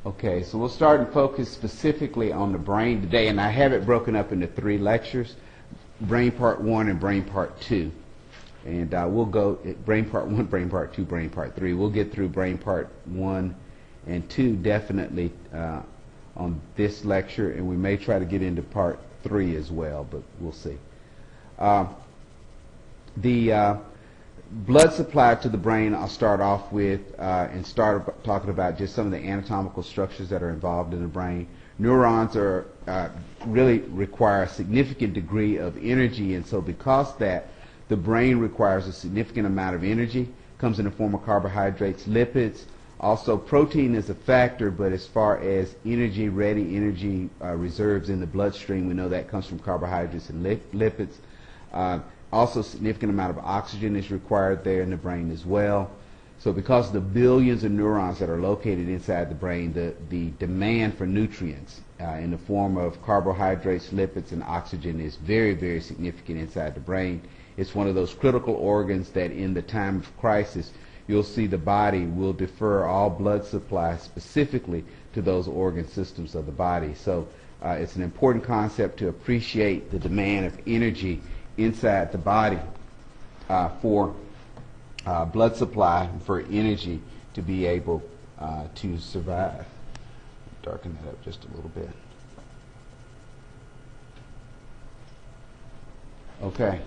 Okay, so we'll start and focus specifically on the brain today, and I have it broken up into 3 lectures, Brain Part 1 and Brain Part 2. And we'll go Brain Part 1, Brain Part 2, Brain Part 3. We'll get through Brain Part 1 and 2 definitely on this lecture, and we may try to get into Part 3 as well, but we'll see. The blood supply to the brain, I'll start off with and start talking about just some of the anatomical structures that are involved in the brain. Neurons are really require a significant degree of energy, and so because that the brain requires a significant amount of energy, comes in the form of carbohydrates, lipids. Also, protein is a factor, but as far as energy, ready energy reserves in the bloodstream, we know that comes from carbohydrates and lipids. Also, significant amount of oxygen is required there in the brain as well. So because of the billions of neurons that are located inside the brain, the demand for nutrients in the form of carbohydrates, lipids, and oxygen is very, very significant inside the brain. It's one of those critical organs that in the time of crisis, you'll see the body will defer all blood supply specifically to those organ systems of the body. So it's an important concept to appreciate the demand of energy inside the body for blood supply, for energy to be able to survive. Darken that up just a little bit. Okay.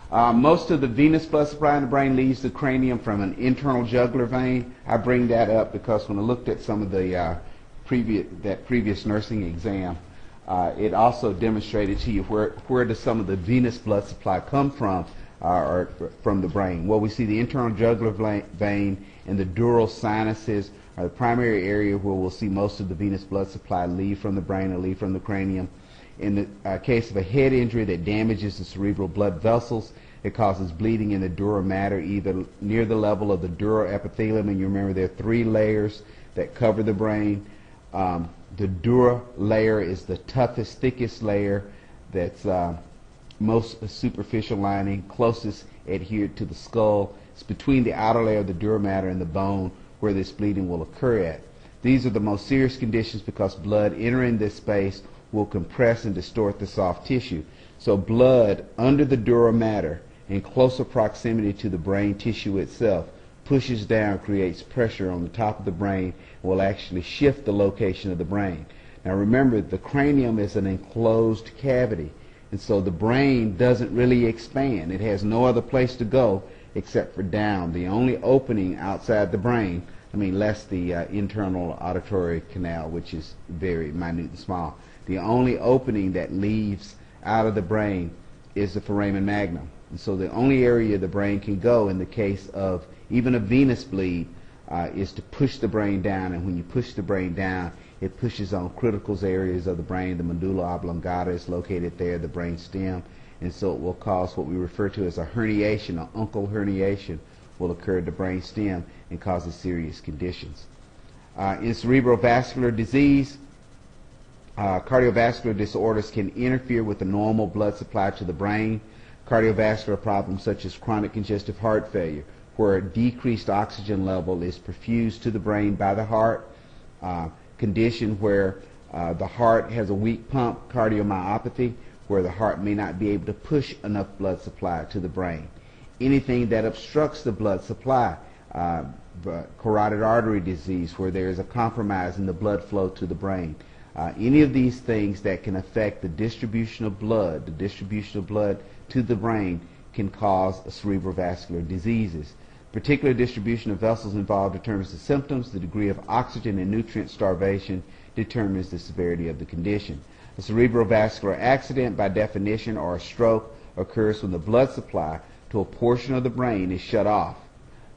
Most of the venous blood supply in the brain leaves the cranium from an internal jugular vein. I bring that up because when I looked at some of the previous nursing exam, it also demonstrated to you where does some of the venous blood supply come from, or from the brain. Well, we see the internal jugular vein and the dural sinuses are the primary area where we'll see most of the venous blood supply leave from the brain or leave from the cranium. In the case of a head injury that damages the cerebral blood vessels, it causes bleeding in the dura mater, either near the level of the dural epithelium, and you remember there are 3 layers that cover the brain. The dura layer is the toughest, thickest layer that's most superficial lining, closest adhered to the skull. It's between the outer layer of the dura mater and the bone where this bleeding will occur at. These are the most serious conditions because blood entering this space will compress and distort the soft tissue. So blood under the dura mater in closer proximity to the brain tissue itself pushes down, creates pressure on the top of the brain, and will actually shift the location of the brain. Now remember, the cranium is an enclosed cavity, and so the brain doesn't really expand. It has no other place to go except for down. The only opening outside the brain, less the internal auditory canal, which is very minute and small, the only opening that leaves out of the brain is the foramen magnum. And so the only area the brain can go in the case of even a venous bleed is to push the brain down. And when you push the brain down, it pushes on critical areas of the brain. The medulla oblongata is located there, the brain stem. And so it will cause what we refer to as a herniation, an uncal herniation will occur at the brain stem and causes serious conditions. In cerebrovascular disease, cardiovascular disorders can interfere with the normal blood supply to the brain. Cardiovascular problems such as chronic congestive heart failure, where a decreased oxygen level is perfused to the brain by the heart, condition where the heart has a weak pump, cardiomyopathy, where the heart may not be able to push enough blood supply to the brain. Anything that obstructs the blood supply, carotid artery disease, where there is a compromise in the blood flow to the brain. Any of these things that can affect the distribution of blood to the brain can cause cerebrovascular diseases. Particular distribution of vessels involved determines the symptoms. The degree of oxygen and nutrient starvation determines the severity of the condition. A cerebrovascular accident, by definition, or a stroke, occurs when the blood supply to a portion of the brain is shut off.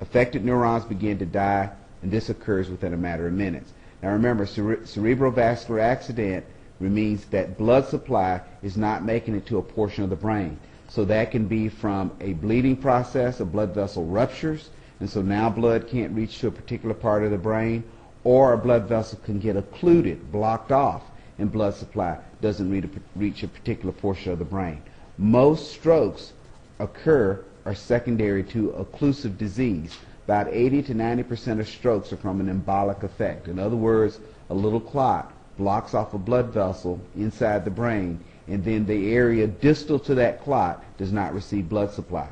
Affected neurons begin to die, and this occurs within a matter of minutes. Now remember, cerebrovascular accident means that blood supply is not making it to a portion of the brain. So that can be from a bleeding process, a blood vessel ruptures, and so now blood can't reach to a particular part of the brain, or a blood vessel can get occluded, blocked off, and blood supply doesn't reach a particular portion of the brain. Most strokes are secondary to occlusive disease, about 80 to 90% of strokes are from an embolic effect. In other words, a little clot blocks off a blood vessel inside the brain, and then the area distal to that clot does not receive blood supply.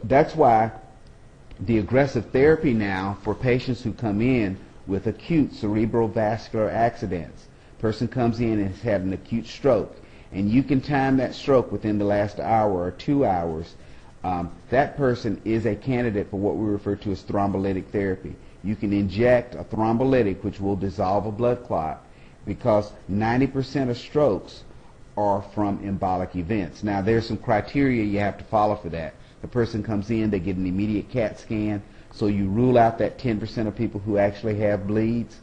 That's why the aggressive therapy now for patients who come in with acute cerebral vascular accidents. Person comes in and has had an acute stroke, and you can time that stroke within the last hour or 2 hours. That person is a candidate for what we refer to as thrombolytic therapy. You can inject a thrombolytic which will dissolve a blood clot, because 90% of strokes are from embolic events. Now, there's some criteria you have to follow for that. The person comes in, they get an immediate CAT scan, so you rule out that 10% of people who actually have bleeds.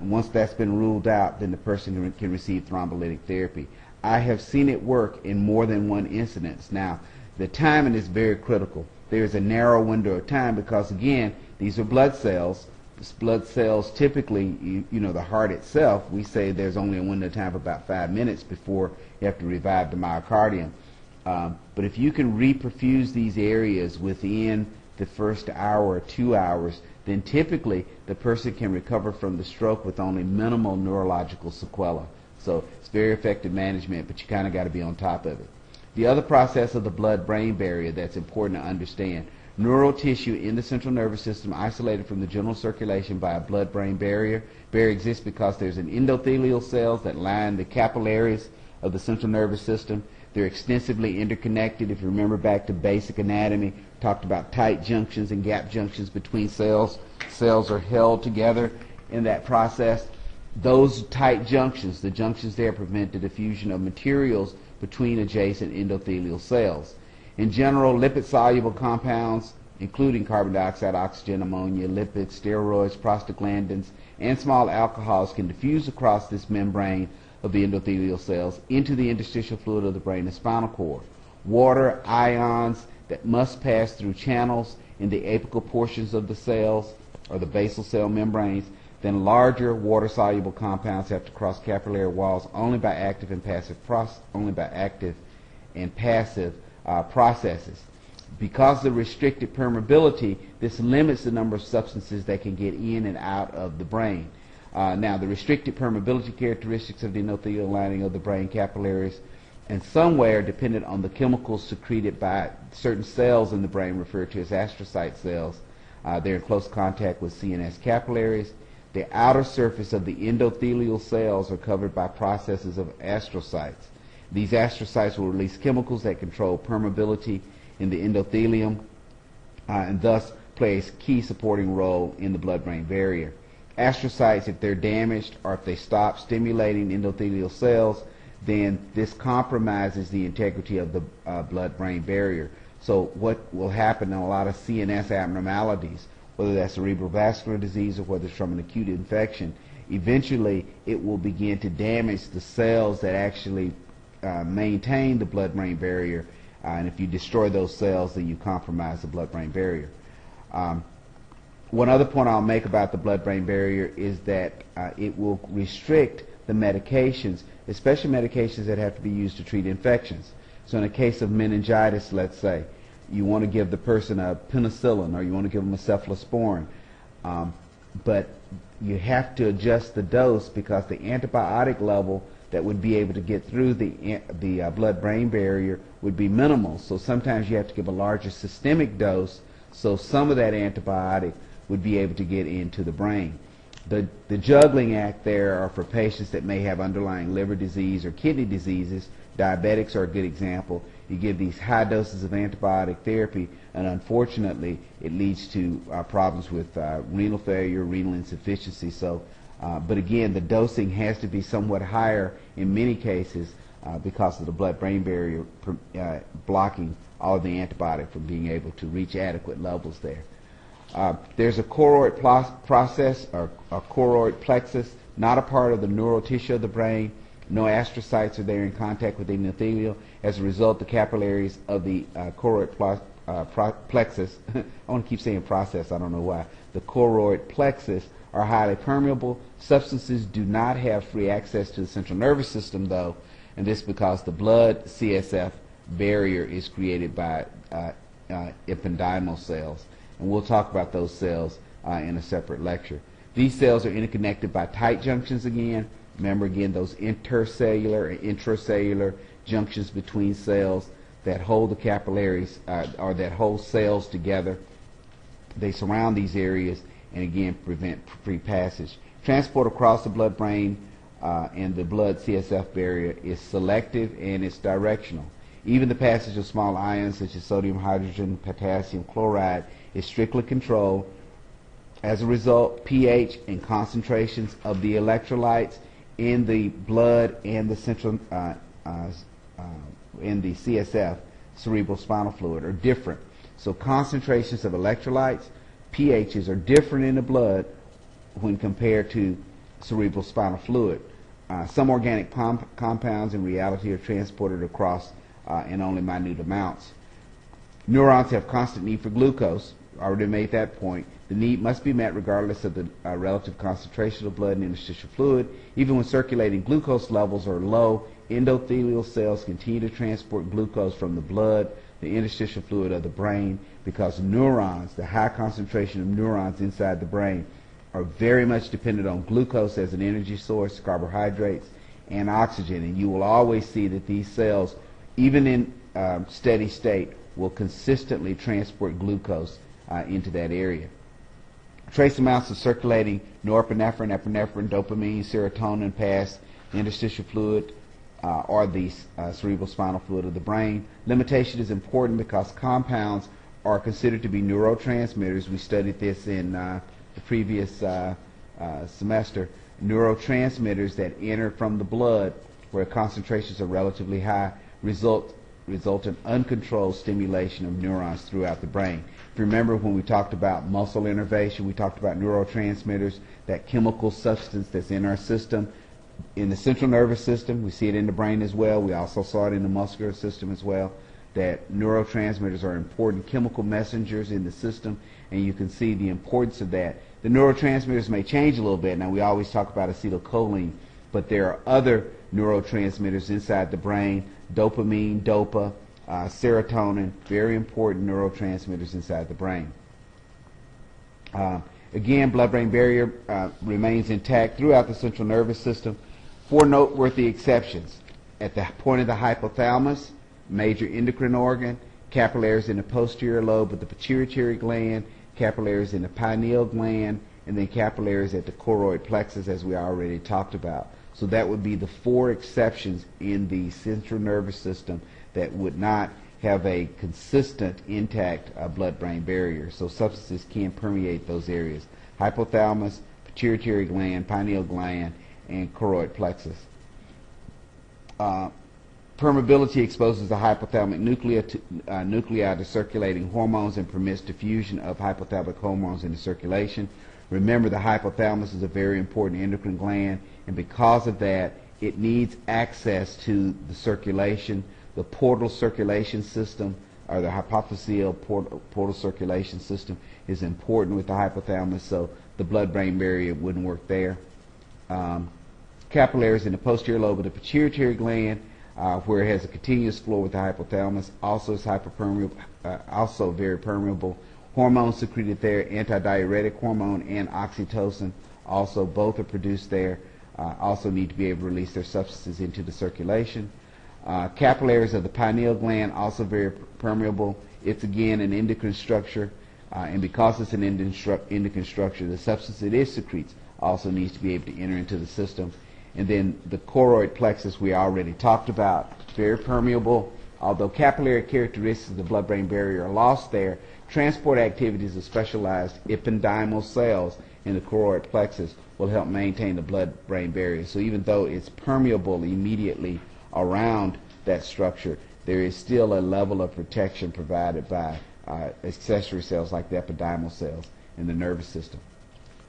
Once that's been ruled out, then the person can receive thrombolytic therapy. I have seen it work in more than one incidence. Now, the timing is very critical. There's a narrow window of time because, again, these are blood cells. Blood cells typically, you know, the heart itself, we say there's only a window of time of about 5 minutes before you have to revive the myocardium. But if you can reperfuse these areas within the first hour or 2 hours, then typically the person can recover from the stroke with only minimal neurological sequelae. So it's very effective management, but you kind of got to be on top of it. The other process of the blood-brain barrier that's important to understand: neural tissue in the central nervous system isolated from the general circulation by a blood-brain barrier. Barrier exists because there's an endothelial cells that line the capillaries of the central nervous system. They're extensively interconnected. If you remember back to basic anatomy, talked about tight junctions and gap junctions between cells. Cells are held together in that process. Those tight junctions, the junctions there, prevent the diffusion of materials between adjacent endothelial cells. In general, lipid-soluble compounds, including carbon dioxide, oxygen, ammonia, lipids, steroids, prostaglandins, and small alcohols, can diffuse across this membrane of the endothelial cells into the interstitial fluid of the brain and spinal cord. Water, ions that must pass through channels in the apical portions of the cells or the basal cell membranes. Then larger water-soluble compounds have to cross capillary walls only by active and passive processes. Because of the restricted permeability, this limits the number of substances that can get in and out of the brain. Now, the restricted permeability characteristics of the endothelial lining of the brain capillaries in some way are dependent on the chemicals secreted by certain cells in the brain referred to as astrocyte cells. They're in close contact with CNS capillaries. The outer surface of the endothelial cells are covered by processes of astrocytes. These astrocytes will release chemicals that control permeability in the endothelium and thus play a key supporting role in the blood-brain barrier. Astrocytes, if they're damaged or if they stop stimulating endothelial cells, then this compromises the integrity of the blood-brain barrier. So what will happen in a lot of CNS abnormalities, whether that's cerebral vascular disease or whether it's from an acute infection, eventually it will begin to damage the cells that actually maintain the blood-brain barrier, and if you destroy those cells, then you compromise the blood-brain barrier. One other point I'll make about the blood-brain barrier is that it will restrict the medications, especially medications that have to be used to treat infections. So in a case of meningitis, let's say, you want to give the person a penicillin or you want to give them a cephalosporin, but you have to adjust the dose because the antibiotic level that would be able to get through the blood-brain barrier would be minimal. So sometimes you have to give a larger systemic dose so some of that antibiotic would be able to get into the brain. The juggling act there are for patients that may have underlying liver disease or kidney diseases. Diabetics are a good example. You give these high doses of antibiotic therapy, and unfortunately it leads to problems with renal failure, renal insufficiency. So, but again, the dosing has to be somewhat higher in many cases because of the blood-brain barrier blocking all of the antibiotic from being able to reach adequate levels there. There's a choroid process, or a choroid plexus, not a part of the neural tissue of the brain. No astrocytes are there in contact with the endothelium. As a result, the capillaries of the choroid plexus, I want to keep saying process, I don't know why, the choroid plexus are highly permeable. Substances do not have free access to the central nervous system, though, and this because the blood CSF barrier is created by ependymal cells. and we'll talk about those cells in a separate lecture. These cells are interconnected by tight junctions again. Remember again those intercellular and intracellular junctions between cells that hold the capillaries or that hold cells together. They surround these areas and again prevent free passage. Transport across the blood-brain and the blood-CSF barrier is selective and it's directional. Even the passage of small ions such as sodium, hydrogen, potassium, chloride is strictly controlled. As a result, pH and concentrations of the electrolytes in the blood and the central in the CSF, cerebral spinal fluid, are different. So concentrations of electrolytes, pHs, are different in the blood when compared to cerebral spinal fluid. Some organic compounds in reality are transported across in only minute amounts. Neurons have constant need for glucose. Already made that point. The need must be met regardless of the relative concentration of blood and interstitial fluid. Even when circulating glucose levels are low, endothelial cells continue to transport glucose from the blood, the interstitial fluid of the brain, because neurons, the high concentration of neurons inside the brain, are very much dependent on glucose as an energy source, carbohydrates, and oxygen. And you will always see that these cells, even in steady state, will consistently transport glucose into that area. Trace amounts of circulating norepinephrine, epinephrine, dopamine, serotonin pass the interstitial fluid or the cerebral spinal fluid of the brain. Limitation is important because compounds are considered to be neurotransmitters. We studied this in the previous semester. Neurotransmitters that enter from the blood where concentrations are relatively high result in uncontrolled stimulation of neurons throughout the brain. If you remember when we talked about muscle innervation, we talked about neurotransmitters, that chemical substance that's in our system, in the central nervous system. We see it in the brain as well. We also saw it in the muscular system as well, that neurotransmitters are important chemical messengers in the system, and you can see the importance of that. The neurotransmitters may change a little bit. Now, we always talk about acetylcholine, but there are other neurotransmitters inside the brain, dopamine, dopa, serotonin, very important neurotransmitters inside the brain. Again, blood-brain barrier remains intact throughout the central nervous system. 4 noteworthy exceptions. At the point of the hypothalamus, major endocrine organ, capillaries in the posterior lobe of the pituitary gland, capillaries in the pineal gland, and then capillaries at the choroid plexus, as we already talked about. So that would be the 4 exceptions in the central nervous system that would not have a consistent, intact blood-brain barrier. So substances can permeate those areas: hypothalamus, pituitary gland, pineal gland, and choroid plexus. Permeability exposes the hypothalamic nuclei to circulating hormones and permits diffusion of hypothalamic hormones into circulation. Remember, the hypothalamus is a very important endocrine gland, and because of that, it needs access to the circulation. The portal circulation system, or the hypophyseal portal circulation system, is important with the hypothalamus, so the blood-brain barrier wouldn't work there. Capillaries in the posterior lobe of the pituitary gland, where it has a continuous flow with the hypothalamus, also is hyperpermeable, also very permeable. Hormones secreted there, antidiuretic hormone and oxytocin, also both are produced there, also need to be able to release their substances into the circulation. Capillaries of the pineal gland, also very permeable. It's again an endocrine structure, and because it's an endocrine structure, the substance it secretes also needs to be able to enter into the system. And then the choroid plexus we already talked about, very permeable. Although capillary characteristics of the blood-brain barrier are lost there, transport activities of specialized ependymal cells in the choroid plexus will help maintain the blood-brain barrier. So even though it's permeable immediately around that structure, there is still a level of protection provided by accessory cells like the ependymal cells in the nervous system.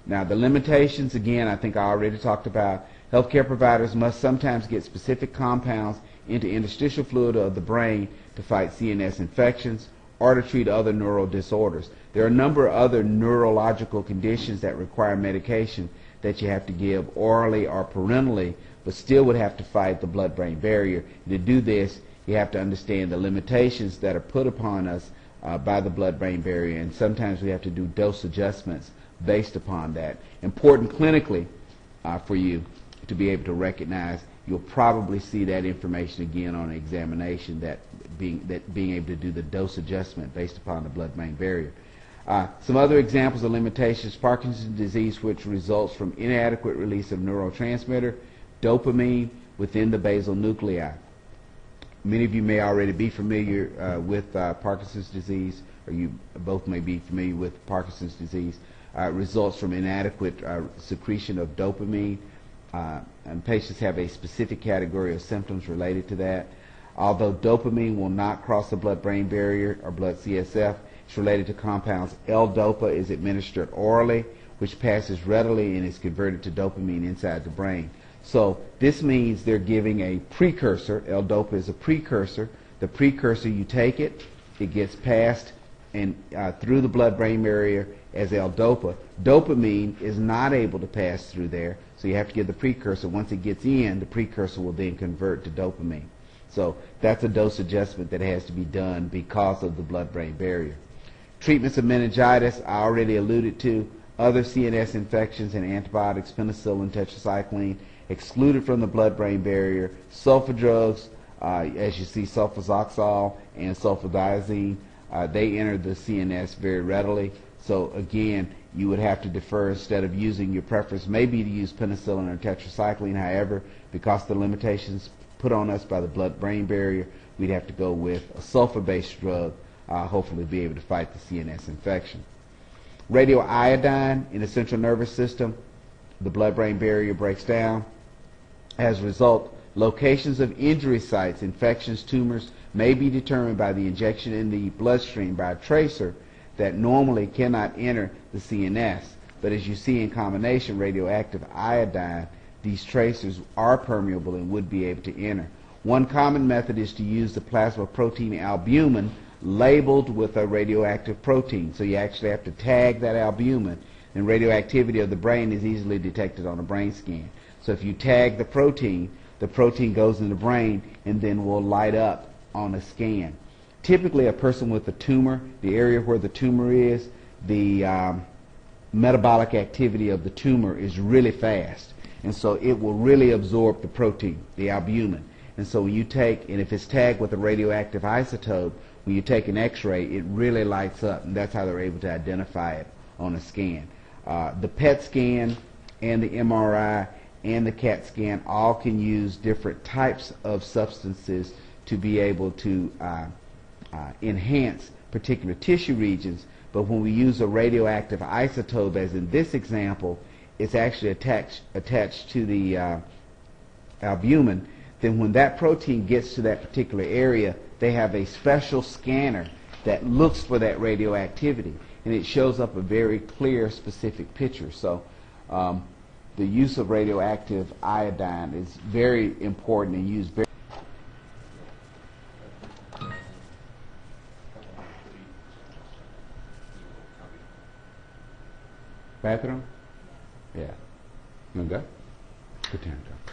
Now, the limitations, again, I think I already talked about. Healthcare providers must sometimes get specific compounds into interstitial fluid of the brain to fight CNS infections or to treat other neural disorders. There are a number of other neurological conditions that require medication that you have to give orally or parenterally, but still would have to fight the blood-brain barrier. To do this, you have to understand the limitations that are put upon us by the blood-brain barrier, and sometimes we have to do dose adjustments based upon that. Important clinically for you to be able to recognize. You'll probably see that information again on an examination, that being able to do the dose adjustment based upon the blood-brain barrier. Some other examples of limitations: Parkinson's disease, which results from inadequate release of neurotransmitter dopamine within the basal nuclei. Many of you may already be familiar with Parkinson's disease, or you both may be familiar with Parkinson's disease. Results from inadequate secretion of dopamine, and patients have a specific category of symptoms related to that. Although dopamine will not cross the blood-brain barrier or blood CSF, it's related to compounds. L-DOPA is administered orally, which passes readily and is converted to dopamine inside the brain. So this means they're giving a precursor. L-DOPA is a precursor. The precursor, you take it, it gets passed and through the blood-brain barrier as L-DOPA. Dopamine is not able to pass through there, so you have to give the precursor. Once it gets in, the precursor will then convert to dopamine. So that's a dose adjustment that has to be done because of the blood-brain barrier. Treatments of meningitis, I already alluded to. Other CNS infections and antibiotics, penicillin, tetracycline, excluded from the blood-brain barrier. Sulfa drugs, as you see, sulfazoxole and sulfadiazine, they enter the CNS very readily. So again, you would have to defer. Instead of using, your preference maybe to use penicillin or tetracycline. However, because the limitations put on us by the blood-brain barrier, we'd have to go with a sulfur-based drug, hopefully be able to fight the CNS infection. Radioiodine in the central nervous system, the blood-brain barrier breaks down. As a result, locations of injury sites, infections, tumors may be determined by the injection in the bloodstream by a tracer that normally cannot enter the CNS. But as you see in combination radioactive iodine, these tracers are permeable and would be able to enter. One common method is to use the plasma protein albumin labeled with a radioactive protein. So you actually have to tag that albumin, and radioactivity of the brain is easily detected on a brain scan. So if you tag the protein goes in the brain and then will light up on a scan. Typically a person with a tumor, the area where the tumor is, the metabolic activity of the tumor is really fast, and so it will really absorb the protein, the albumin. And so when you take, and if it's tagged with a radioactive isotope, when you take an x-ray, it really lights up, and that's how they're able to identify it on a scan. The PET scan and the MRI and the CAT scan all can use different types of substances to be able to enhance particular tissue regions, but when we use a radioactive isotope, as in this example, it's actually attached to the albumin. Then when that protein gets to that particular area, they have a special scanner that looks for that radioactivity, and it shows up a very clear, specific picture. So the use of radioactive iodine is very important and used very. Bathroom? Yeah. You want to go? Good time, Joe.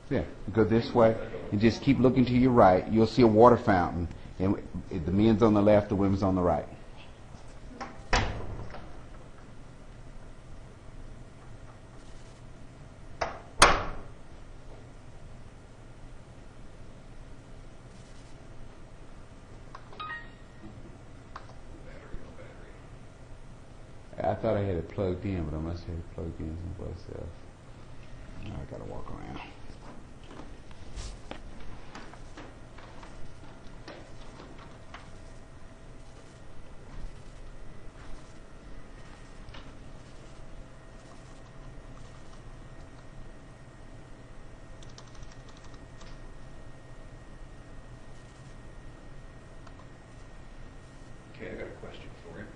Yeah, go this way and just keep looking to your right. You'll see a water fountain, and the men's on the left, the women's on the right. I thought I had it plugged in, but I must have it plugged in someplace else. Now I gotta walk around. Okay, I got a question for you.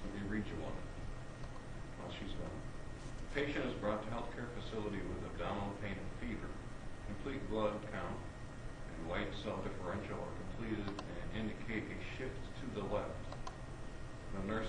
Let me read you one while she's gone. Patient is brought to healthcare facility with abdominal pain and fever. Complete blood count and white cell differential are completed and indicate a shift to the left. The nurse